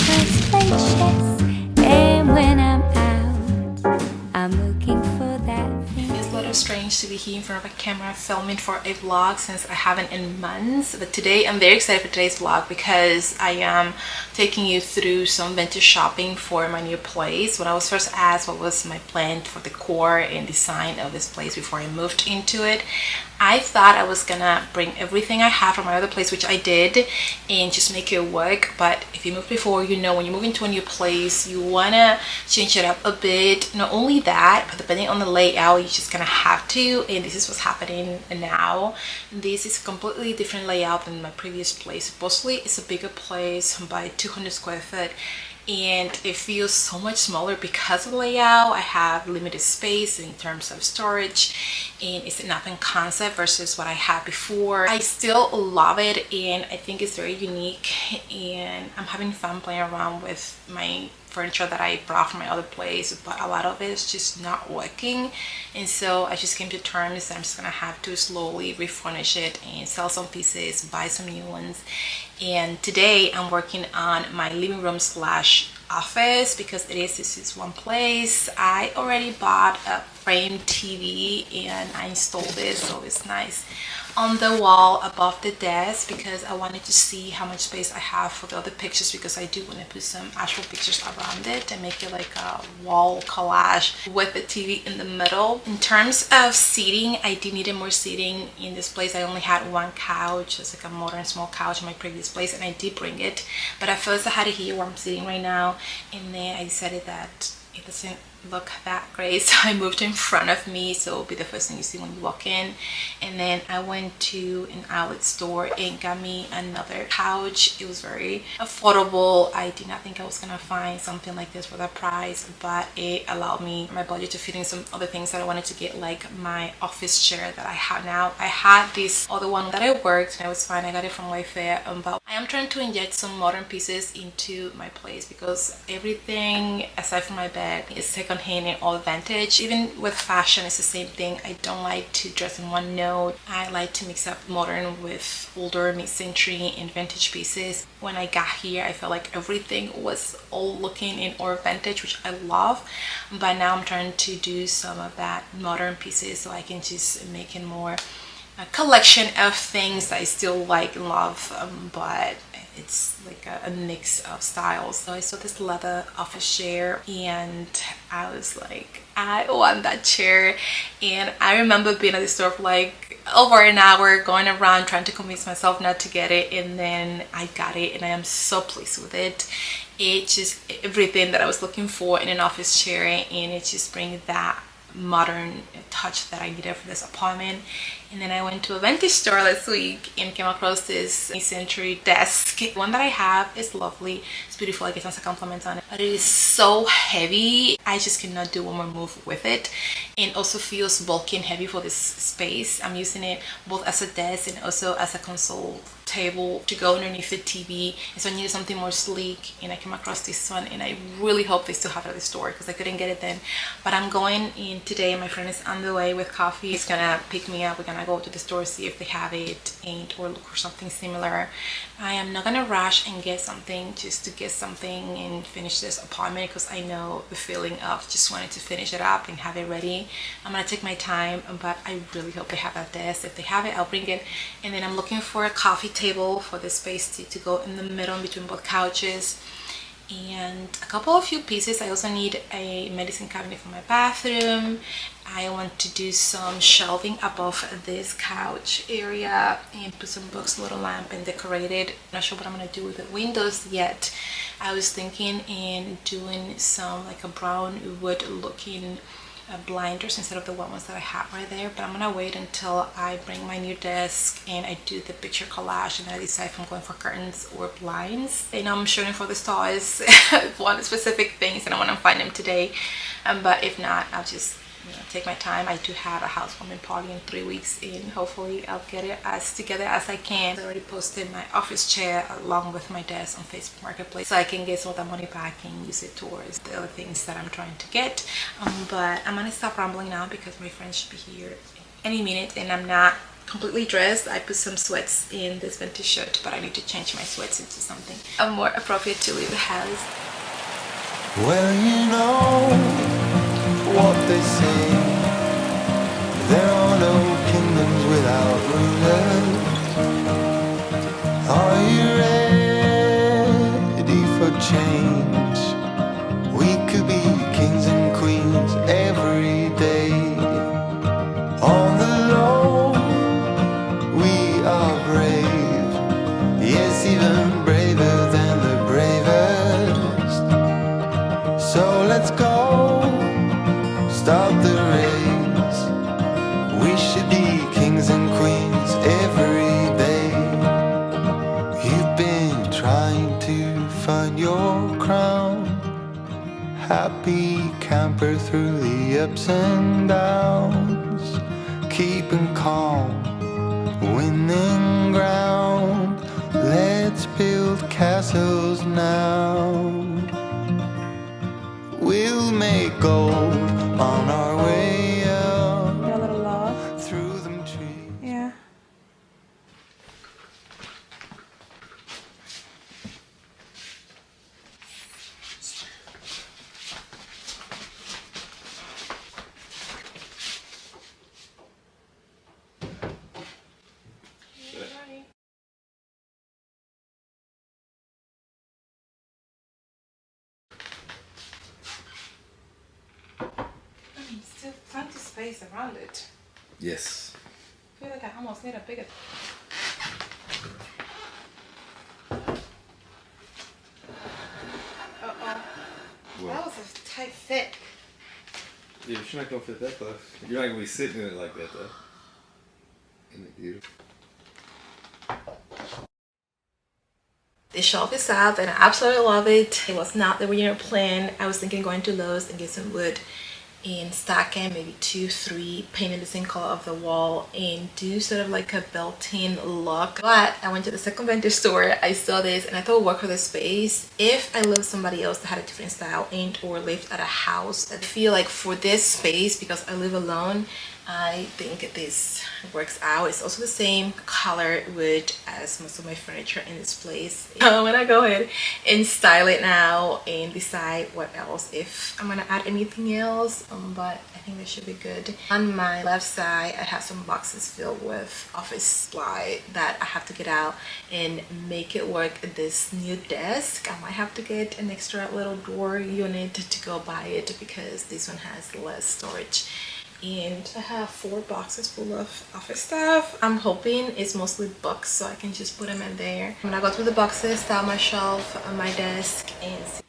spacious, and when I'm out, I'm looking for that thing. It's a little strange to be here in front of a camera filming for a vlog since I haven't in months, but today I'm very excited for today's vlog because I am taking you through some vintage shopping for my new place. When I was first asked what was my plan for the decor and design of this place before I moved into it, I thought I was gonna bring everything I have from my other place, which I did, and just make it work. But if you moved before, you know when you move into a new place, you wanna change it up a bit. Not only that, but depending on the layout, you're just gonna have to, and this is what's happening now. This is a completely different layout than my previous place. Supposedly it's a bigger place by 200 square foot, and it feels so much smaller because of the layout. I have limited space in terms of storage, and it's an open concept versus what I had before. I still love it, and I think it's very unique, and I'm having fun playing around with my furniture that I brought from my other place, but a lot of it is just not working, and so I just came to terms that I'm just gonna have to slowly refurnish it and sell some pieces, buy some new ones. And today I'm working on my living room slash office because this is one place. I already bought a frame TV and I installed it, so it's nice on the wall above the desk because I wanted to see how much space I have for the other pictures, because I do want to put some actual pictures around it and make it like a wall collage with the TV in the middle. In terms of seating, I did need more seating in this place. I only had one couch. It's like a modern small couch in my previous place, and I did bring it, but at first I had it here where I'm sitting right now, and then I decided that it doesn't look that great, so I moved in front of me, so it'll be the first thing you see when you walk in. And then I went to an outlet store and got me another couch. It was very affordable. I did not think I was gonna find something like this for that price, but it allowed me my budget to fit in some other things that I wanted to get, like my office chair that I have now. I had this other one that I worked and it was fine. I got it from Wayfair, but I am trying to inject some modern pieces into my place because everything aside from my bed is secondhand and all vintage. Even with fashion, it's the same thing. I don't like to dress in one note. I like to mix up modern with older mid-century and vintage pieces. When I got here, I felt like everything was old looking and or vintage, which I love, but now I'm trying to do some of that modern pieces so I can just make it more a collection of things that I still like and love, but it's like a mix of styles. So I saw this leather office chair and I was like, I want that chair. And I remember being at the store for like over an hour, going around trying to convince myself not to get it, and then I got it and I am so pleased with it. It's just everything that I was looking for in an office chair, and it just brings that modern touch that I needed for this apartment. And then I went to a vintage store last week and came across this mid-century desk. One that I have is lovely, it's beautiful, I guess that's a compliment on it, but it is so heavy. I just cannot do one more move with it, and also feels bulky and heavy for this space. I'm using it both as a desk and also as a console table to go underneath the TV, and so I needed something more sleek, and I came across this one, and I really hope they still have it at the store because I couldn't get it then. But I'm going in today. My friend is on the way with coffee. He's gonna pick me up. We're gonna go to the store, see if they have it, and or look for something similar. I am not gonna rush and get something just to get something and finish this apartment, because I know the feeling of just wanting to finish it up and have it ready. I'm gonna take my time, but I really hope they have that desk. If they have it, I'll bring it. And then I'm looking for a coffee table for the space to go in the middle in between both couches, and a few pieces. I also need a medicine cabinet for my bathroom. I want to do some shelving above this couch area and put some books, a little lamp, and decorate it. Not sure what I'm gonna do with the windows yet. I was thinking in doing some like a brown wood looking blinders instead of the white ones that I have right there, but I'm gonna wait until I bring my new desk and I do the picture collage, and I decide if I'm going for curtains or blinds. I know I'm shooting for the stars one specific things and I want to find them today, but if not, I'll just take my time. I do have a housewarming party in 3 weeks, and hopefully I'll get it as together as I can. I already posted my office chair along with my desk on Facebook Marketplace, so I can get some of that money back and use it towards the other things that I'm trying to get. But I'm gonna stop rambling now because my friend should be here any minute, and I'm not completely dressed. I put some sweats in this vintage shirt, but I need to change my sweats into something more appropriate to leave the house. Well, you know what they say, there are no kingdoms without rulers. Are you ready for change? We could be kings and queens every day. On the low, we are brave, yes, even braver than the bravest. So let's go, start the race. We should be kings and queens every day. You've been trying to find your crown, happy camper through the ups and downs, keeping calm, winning ground. Let's build castles now. We'll make gold on our way up. Got a little log. Through them trees. Yeah. Still plenty of space around it. Yes. I feel like I almost need a bigger. Uh-oh. Well, That was a tight fit. yeah, but you're not gonna fit that close. You're not gonna be sitting in it like that though. Isn't it beautiful? The shelf is out and I absolutely love it. It was not the original plan. I was thinking going to Lowe's and get some wood and stacking maybe 2, 3, painting the same color of the wall and do sort of like a built-in look. But I went to the second vintage store, I saw this and I thought it would work for the space. If I lived somebody else that had a different style and or lived at a house, I feel like for this space, because I live alone, I think this works out. It's also the same color wood as most of my furniture in this place. I'm gonna go ahead and style it now and decide what else, if I'm gonna add anything else, but I think this should be good. On my left side, I have some boxes filled with office supply that I have to get out and make it work. This new desk, I might have to get an extra little drawer unit to go by it because this one has less storage. And I have 4 boxes full of office stuff. I'm hoping it's mostly books so I can just put them in there. I'm gonna go through the boxes, style my shelf on my desk, and see.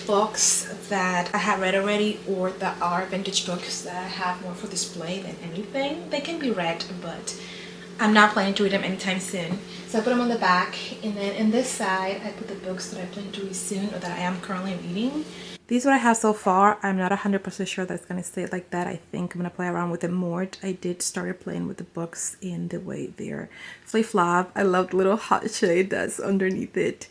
books that I have read already, or that are vintage books that I have more for display than anything. They can be read, but I'm not planning to read them anytime soon. So I put them on the back, and then in this side I put the books that I plan to read soon, or that I am currently reading. These are what I have so far. I'm not 100% sure that's going to stay like that. I think I'm going to play around with it more. I did start playing with the books in the way they're flip-flop. I love the little heart shade that's underneath it.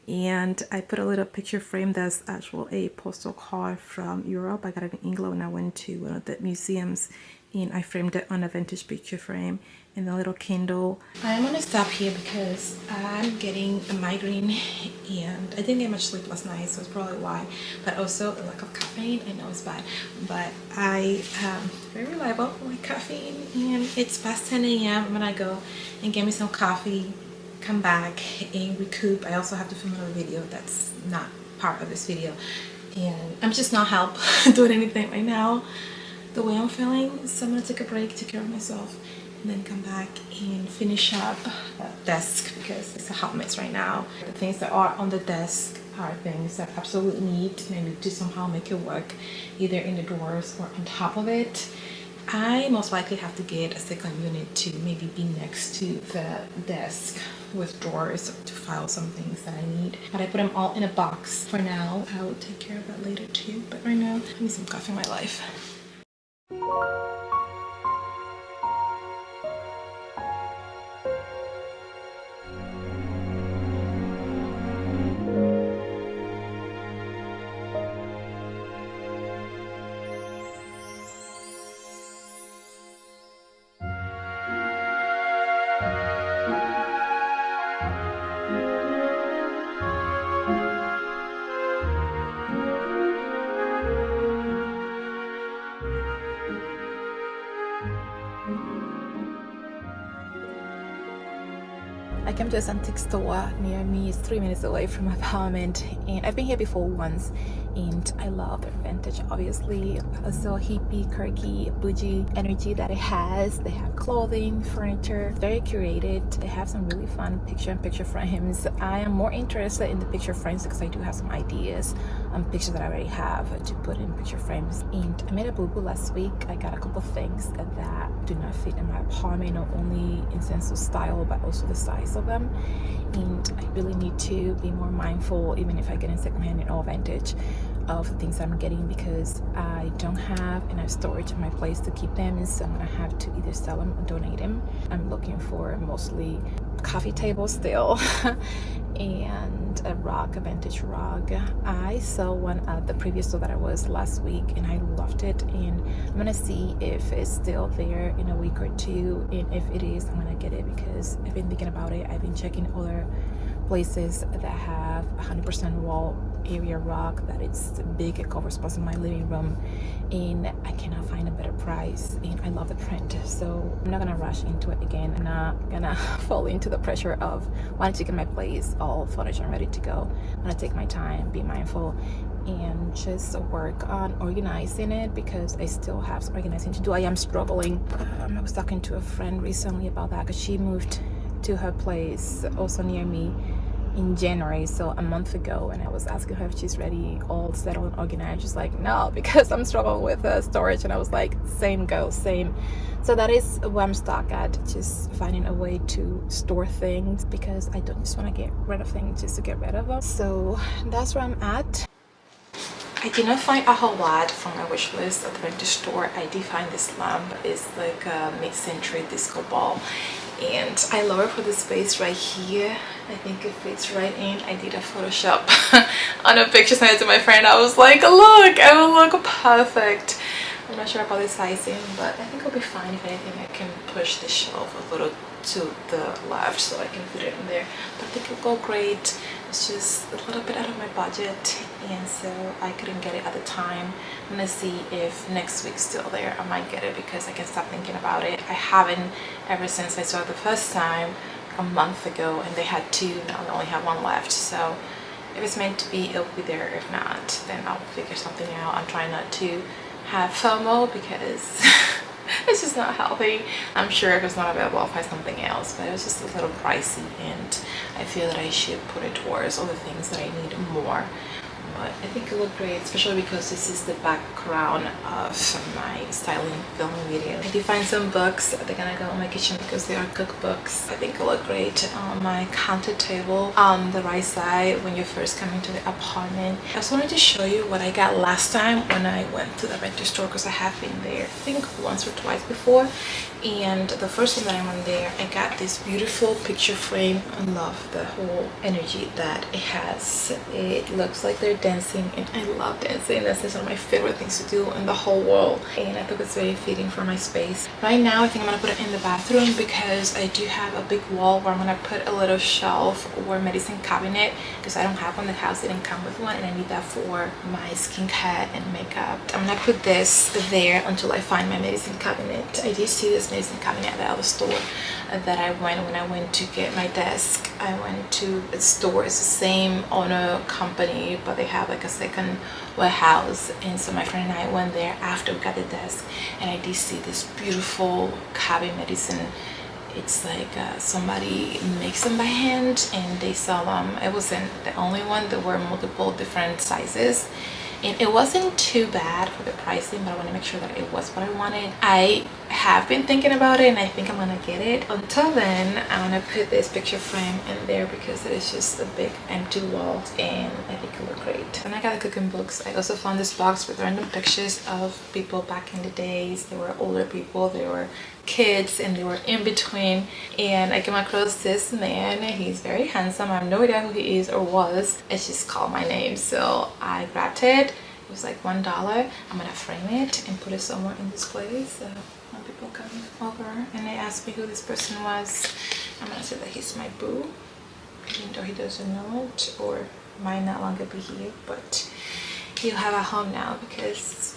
And I put a little picture frame that's actually a postal card from Europe. I got it in England when I went to one of the museums, and I framed it on a vintage picture frame and a little Kindle. I'm gonna stop here because I'm getting a migraine and I didn't get much sleep last night, so it's probably why. But also a lack of caffeine. I know it's bad, but I am very reliable with caffeine, and it's past 10 a.m. I'm gonna go and get me some coffee, come back and recoup. I also have to film another video that's not part of this video, and I'm just not help doing anything right now the way I'm feeling. So I'm gonna take a break, take care of myself, and then come back and finish up the desk because it's a hot mess right now. The things that are on the desk are things that I absolutely need, and I need to somehow make it work, either in the drawers or on top of it. I most likely have to get a second unit to maybe be next to the desk with drawers to file some things that I need. But I put them all in a box for now. I will take care of that later too. But right now, I need some coffee in my life. I came to a antique store near me. It's 3 minutes away from my apartment, and I've been here before once, and I love their vintage, obviously. Also hippie, quirky, bougie energy that it has. They have clothing, furniture, very curated. They have some really fun picture-in-picture frames. I am more interested in the picture frames because I do have some ideas on pictures that I already have to put in picture frames. And I made a boo-boo last week. I got a couple things that do not fit in my apartment, not only in sense of style but also the size of them, and I really need to be more mindful, even if I get in secondhand or vintage, of the things I'm getting, because I don't have enough storage in my place to keep them, so I'm gonna have to either sell them or donate them. I'm looking for mostly coffee tables still and a rug, a vintage rug. I saw one at the previous store that I was last week and I loved it, and I'm gonna see if it's still there in a week or two, and if it is, I'm gonna get it because I've been thinking about it. I've been checking other places that have 100% wall area rug that it's big, it covers most of my living room, and I cannot find a better price, and I love the print, so I'm not gonna rush into it again. I'm not gonna fall into the pressure of wanting to get my place all furniture and ready to go. I'm gonna take my time, be mindful, and just work on organizing it because I still have some organizing to do. I am struggling. I was talking to a friend recently about that because she moved to her place also near me in January, so a month ago, and I was asking her if she's ready, all settled and organized. She's like, no, because I'm struggling with storage, and I was like, same go, same. So that is where I'm stuck at, just finding a way to store things because I don't just want to get rid of things just to get rid of them. So that's where I'm at. I did not find a whole lot from my wish list at the vintage store. I did find this lamp. It's like a mid-century disco ball, and I love it for the space right here. I think it fits right in. I did a Photoshop on a picture, sent it to my friend. I was like, look, it will look perfect. I'm not sure about the sizing, but I think it'll be fine. If anything, I can push the shelf a little to the left so I can put it in there, but I think it'll go great. It's just a little bit out of my budget, and so I couldn't get it at the time. I'm gonna see if next week's still there. I might get it because I can stop thinking about it. I haven't ever since I saw it the first time a month ago, and they had two. Now we only have one left, so if it's meant to be, it'll be there. If not, then I'll figure something out. I'm trying not to have FOMO because it's just not healthy. I'm sure if it's not available, I'll find something else, but it was just a little pricey, and I feel that I should put it towards other things that I need more but I think it looked great, especially because this is the background of my styling filming video. I did find some books. They're gonna go in my kitchen because they are cookbooks. I think it looked great on my counter table on the right side when you first come into the apartment. I also wanted to show you what I got last time when I went to the rental store, because I have been there I think once or twice before. And the first time that I went there, I got this beautiful picture frame. I love the whole energy that it has. It looks like they're dancing, and I love dancing. That's one of my favorite things to do in the whole world, and I think it's very fitting for my space. Right now I think I'm gonna put it in the bathroom because I do have a big wall where I'm gonna put a little shelf or medicine cabinet, because I don't have one. The house didn't come with one, and I need that for my skincare and makeup. I'm gonna put this there until I find my medicine cabinet. I did see this medicine cabinet at the other store that I went when I went to get my desk. I went to a store. It's the same owner company, but they have like a second warehouse, and so my friend and I went there after we got the desk, and I did see this beautiful cabinet medicine. It's like somebody makes them by hand and they sell them. It wasn't the only one. There were multiple different sizes, and it wasn't too bad for the pricing, but I want to make sure that it was what I wanted. I have been thinking about it, and I think I'm gonna get it. Until then, I'm gonna put this picture frame in there because it is just a big empty wall, and I think it look great. And I got the cooking books. I also found this box with random pictures of people back in the days. They were older people, they were kids, and they were in between. And I came across this man. He's very handsome. I have no idea who he is or was. It's just called my name, so I grabbed it. It was like $1. I'm gonna frame it and put it somewhere in this place, so when people come over and they ask me who this person was, I'm gonna say that he's my boo, even though he doesn't know it or might not longer be here, but he'll have a home now because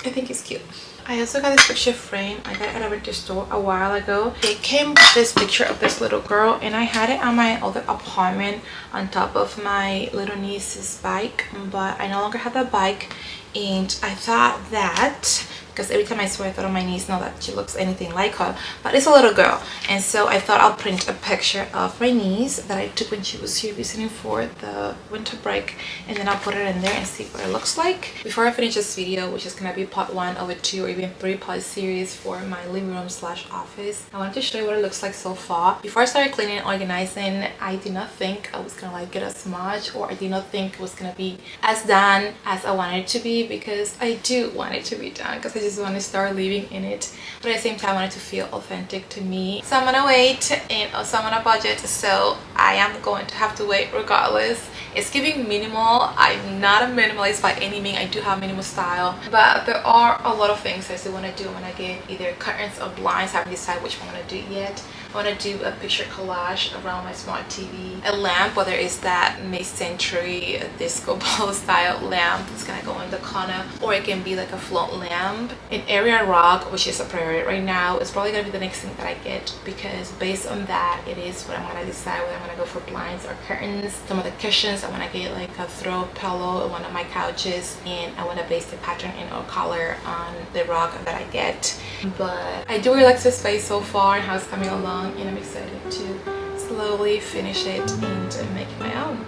I think he's cute. I also got this picture frame. I got it at a rental store a while ago. It came with this picture of this little girl, and I had it on my other apartment on top of my little niece's bike, but I no longer have that bike, and I thought that because every time I saw it, I thought of my niece, not that she looks anything like her, but it's a little girl. And so I thought I'll print a picture of my niece that I took when she was here visiting for the winter break, and then I'll put it in there and see what it looks like. Before I finish this video, which is gonna be part 1 of a 2 or even 3-part series for my living room / office, I wanted to show you what it looks like so far. Before I started cleaning and organizing, I did not think I was gonna like it as much, or I did not think it was gonna be as done as I wanted it to be, because I do want it to be done, because I just want to start living in it, but at the same time I want it to feel authentic to me. So I'm gonna wait, and also I'm on a budget, so I am going to have to wait regardless. It's giving minimal. I'm not a minimalist by any means. I do have minimal style, but there are a lot of things I still want to do when I get either curtains or blinds. I haven't decided which one I'm gonna do yet. I want to do a picture collage around my smart TV, a lamp, whether it's that mid-century disco ball style lamp that's gonna go in the corner, or it can be like a float lamp. An area rug, which is a priority right now, is probably gonna be the next thing that I get, because based on that, it is what I'm gonna decide whether I'm gonna go for blinds or curtains. Some of the cushions, I want to get like a throw pillow on one of my couches, and I want to base the pattern and or color on the rug that I get. But I do really like this space so far and how it's coming along, and I'm excited to slowly finish it and make it my own.